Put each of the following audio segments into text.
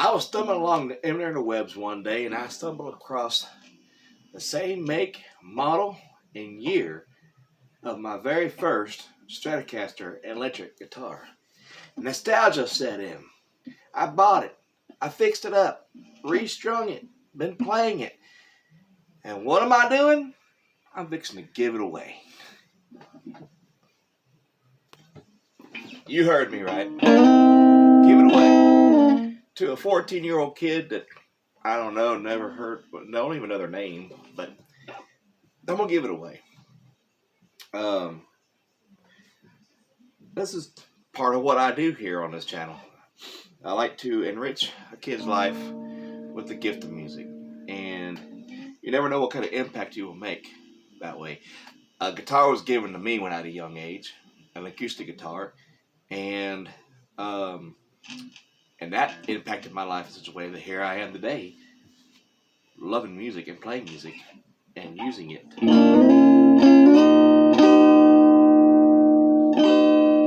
I was stumbling along the interwebs one day and I stumbled across the same make, model, and year of my very first Stratocaster electric guitar. Nostalgia set in. I bought it. I fixed it up, restrung it, been playing it. And what am I doing? I'm fixing to give it away. You heard me right. Give it away to a 14-year-old kid that I don't know, never heard, don't even know their name, but I'm gonna give it away. This is part of what I do here on this channel. I like to enrich a kid's life with the gift of music, and you never know what kind of impact you will make that way. A guitar was given to me when I had a young age, an acoustic guitar, and that impacted my life in such a way that here I am today, loving music and playing music and using it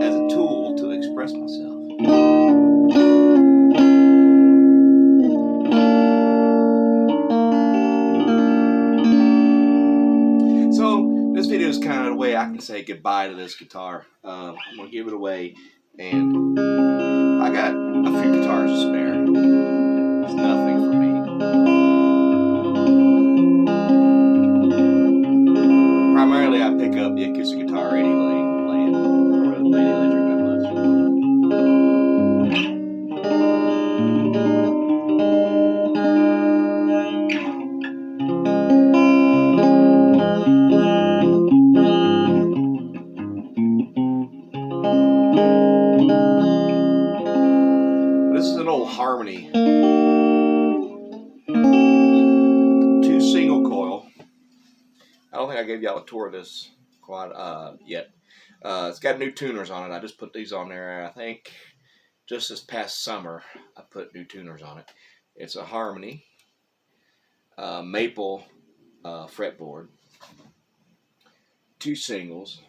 as a tool to express myself. So this video is kind of the way I can say goodbye to this guitar. I'm going to give it away, and I got a few guitars to spare. It's nothing for me. Primarily I pick up the acoustic guitar anyway and play it. I don't really play the electric that much. This is an old Harmony 2 single coil. I don't think I gave y'all a tour of this quad yet. It's got new tuners on it. I just put these on there, I think, just this past summer. I put new tuners on it. It's a Harmony maple fretboard, 2 singles,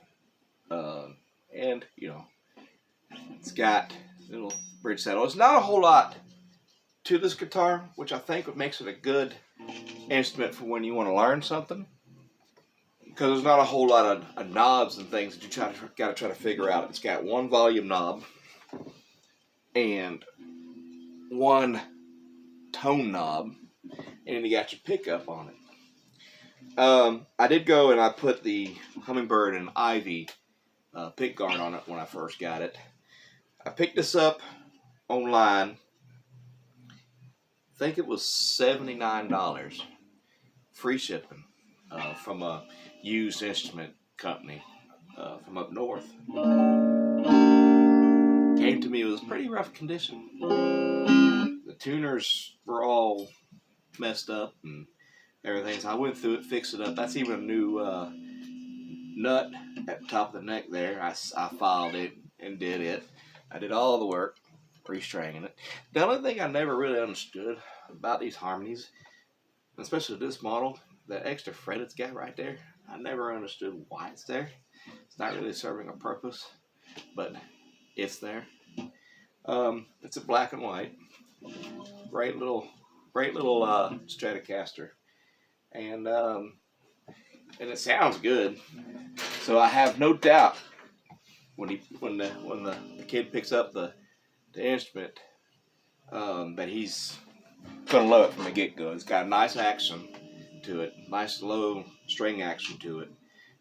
and you know, it's got a little bridge saddle. It's not a whole lot to this guitar, which I think what makes it a good instrument for when you want to learn something, because there's not a whole lot of knobs and things that you got to try to figure out. It's got 1 volume knob and 1 tone knob, and then you got your pickup on it. I did go and I put the Humminbird and Ivy pick guard on it when I first got it. I picked this up online. I think it was $79, free shipping, from a used instrument company from up north. Came to me, it was pretty rough condition. The tuners were all messed up and everything, so I went through it, fixed it up. That's even a new nut at the top of the neck there. I filed it and did it. I did all the work, restringing it. The only thing I never really understood about these Harmonies, especially this model, that extra fret it's got right there, I never understood why it's there. It's not really serving a purpose, but it's there. It's a black and white, great little Stratocaster, and it sounds good. So I have no doubt when the kid picks up the instrument, that he's gonna love it from the get-go. It's got a nice action to it, nice low string action to it,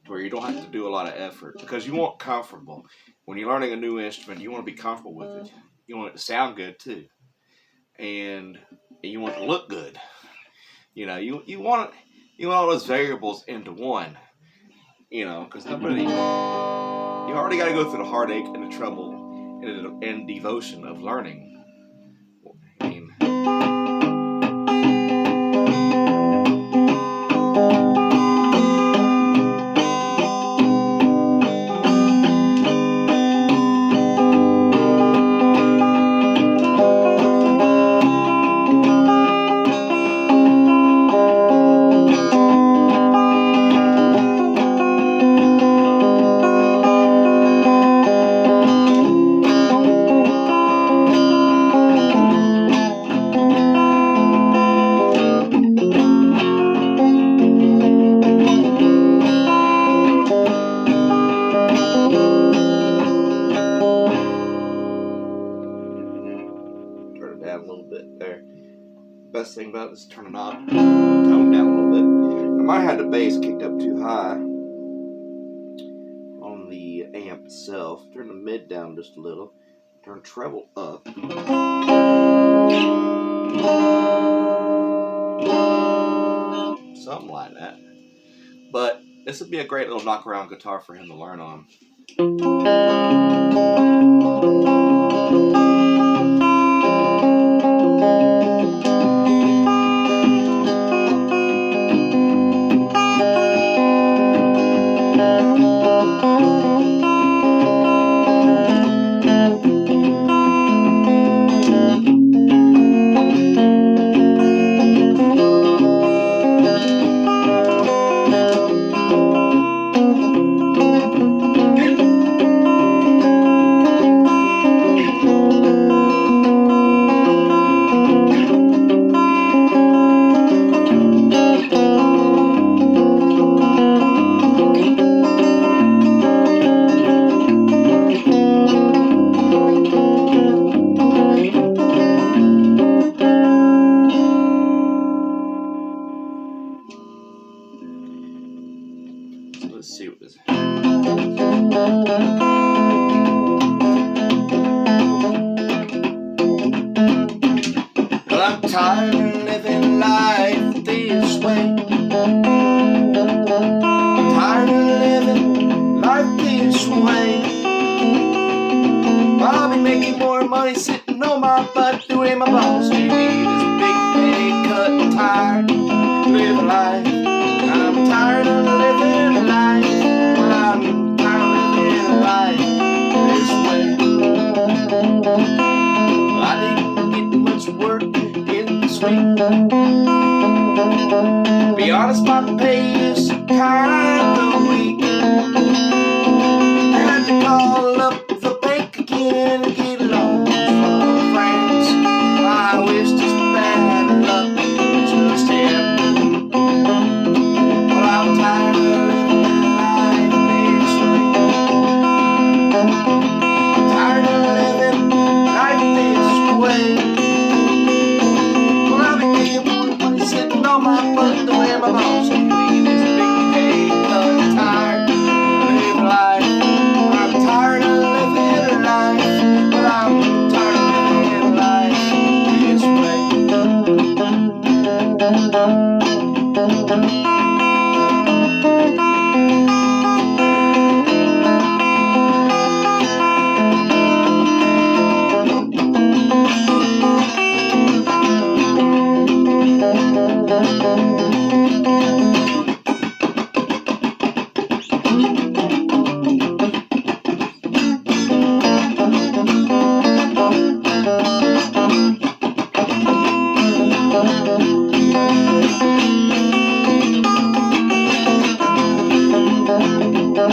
to where you don't have to do a lot of effort, because you want comfortable. When you're learning a new instrument, you want to be comfortable with it. You want it to sound good too, and you want it to look good. You know, you want all those variables into one. You know, because you already got to go through the heartache and the trouble and devotion of learning. I mean, down a little bit there. Best thing about it is turn the knob, tone down a little bit. I might have the bass kicked up too high on the amp itself. Turn the mid down just a little. Turn treble up. Something like that. But this would be a great little knock around guitar for him to learn on. Let's see what this is. Well, I'm tired of living life this way. I'm tired of living life this way. I'll be making more money sitting on my butt doing my boss duty. This big pay cut, tired of living life. I'm tired of living life. I'm tired of living life this way. I didn't get much work in this week. Be honest, my pay is kind of weak. I had to call up the bank again and get loans from friends. I wish just bad luck just happened. Well, I'm tired of living life this way. I'm tired of living life this way. Well, I've been getting more money sitting on my butt doing my boss duty. This big pay cut, tired of living life. I'm tired of living life, but I'm tired of living life this way.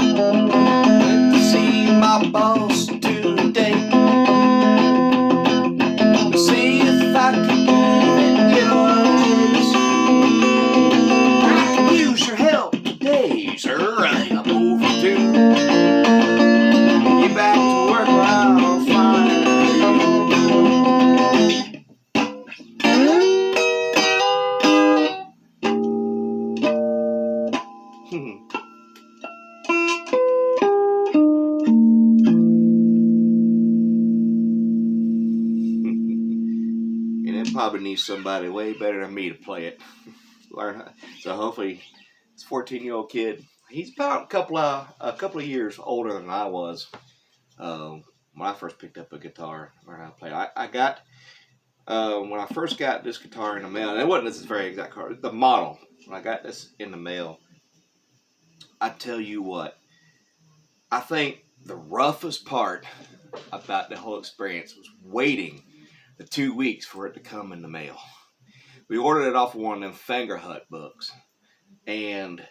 Went to see my boss today to see if I could even get a raise. I could use your help today, sir. I think I'm overdue. Get back to work while I'm fine. And it probably needs somebody way better than me to play it. Learn. So hopefully, this 14-year-old kid, he's about a couple of years older than I was when I first picked up a guitar, learned how to play. I got when I first got this guitar in the mail, and it wasn't this very exact car, the model. When I got this in the mail, I tell you what, I think the roughest part about the whole experience was waiting the 2 weeks for it to come in the mail. We ordered it off of one of them Fingerhut books, and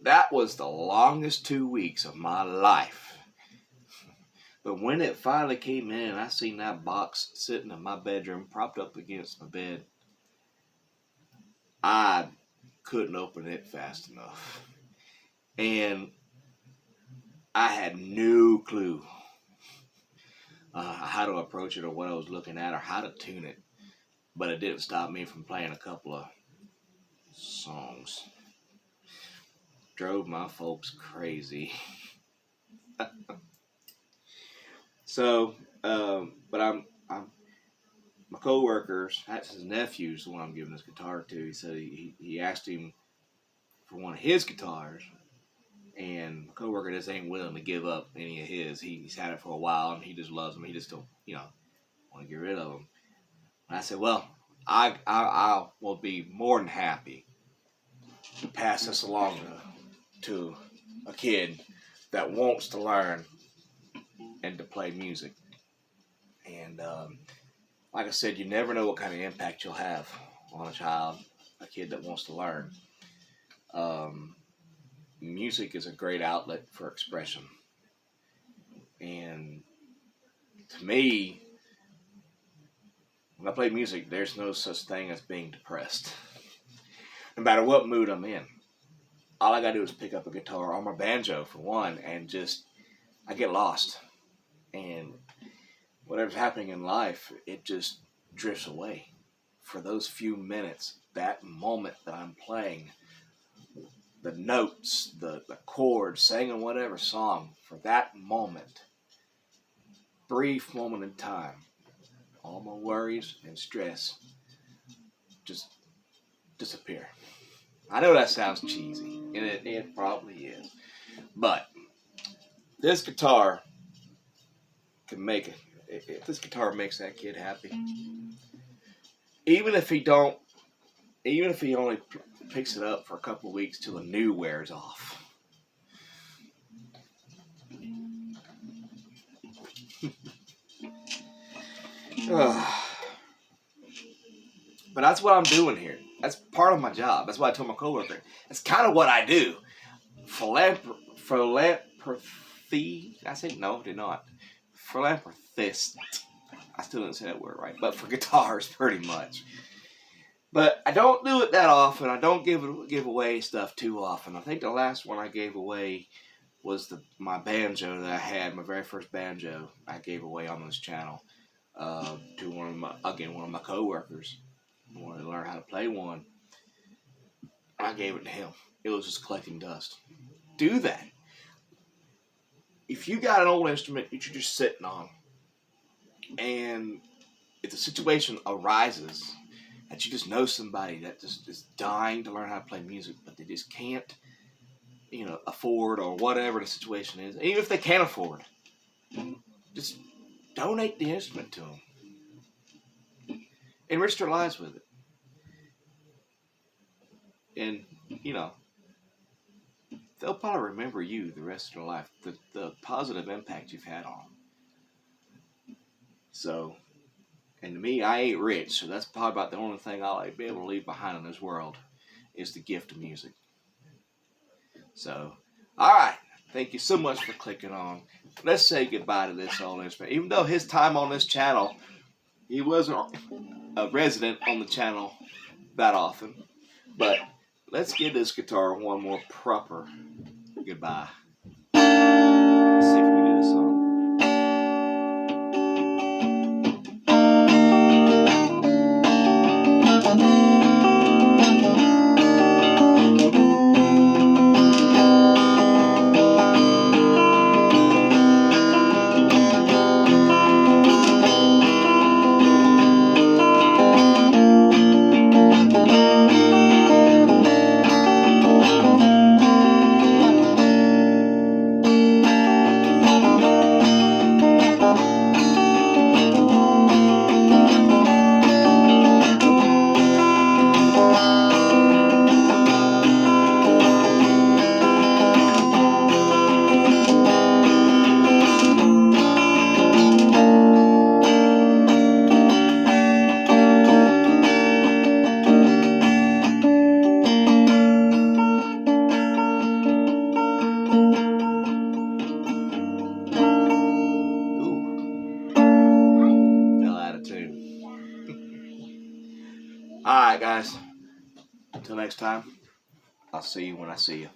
that was the longest 2 weeks of my life. But when it finally came in, and I seen that box sitting in my bedroom, propped up against my bed, I couldn't open it fast enough. And I had no clue how to approach it or what I was looking at or how to tune it. But it didn't stop me from playing a couple of songs. Drove my folks crazy. So, but I'm my coworkers, that's his nephew's the one I'm giving this guitar to. He said he asked him for one of his guitars, and my coworker just ain't willing to give up any of his. He's had it for a while, and he just loves them. He just don't, want to get rid of them. And I said, well, I will be more than happy to pass this along to a kid that wants to learn and to play music. And like I said, you never know what kind of impact you'll have on a child, a kid that wants to learn. Music is a great outlet for expression. And to me, when I play music, there's no such thing as being depressed. No matter what mood I'm in. All I gotta do is pick up a guitar or my banjo for one, and I get lost. And whatever's happening in life, it just drifts away. For those few minutes, that moment that I'm playing, the notes, the chords, singing whatever song, for that moment, brief moment in time, all my worries and stress just disappear. I know that sounds cheesy, and it probably is, but this guitar can make it. If this guitar makes that kid happy, even if he only picks it up for a couple of weeks till the new wears off. But that's what I'm doing here. That's part of my job. That's what I told my coworker. That's kind of what I do. Philanthropy. I said no, I did not. Philanthropist. I still didn't say that word right. But for guitars, pretty much. But I don't do it that often. I don't give away stuff too often. I think the last one I gave away was my banjo that I had, my very first banjo I gave away on this channel to one of my coworkers. I wanted to learn how to play one. I gave it to him. It was just collecting dust. Do that. If you got an old instrument that you're just sitting on, and if the situation arises that you just know somebody that just is dying to learn how to play music, but they just can't, afford or whatever the situation is, even if they can afford, just donate the instrument to them. Enrich their lives with it. And, they'll probably remember you the rest of their life, the positive impact you've had on them. So, and to me, I ain't rich, so that's probably about the only thing I'll be able to leave behind in this world is the gift of music. So, all right. Thank you so much for clicking on. Let's say goodbye to this old instrument. Even though his time on this channel, he wasn't a resident on the channel that often. But let's give this guitar one more proper goodbye. Let's see if we can do this song. Alright guys, until next time, I'll see you when I see you.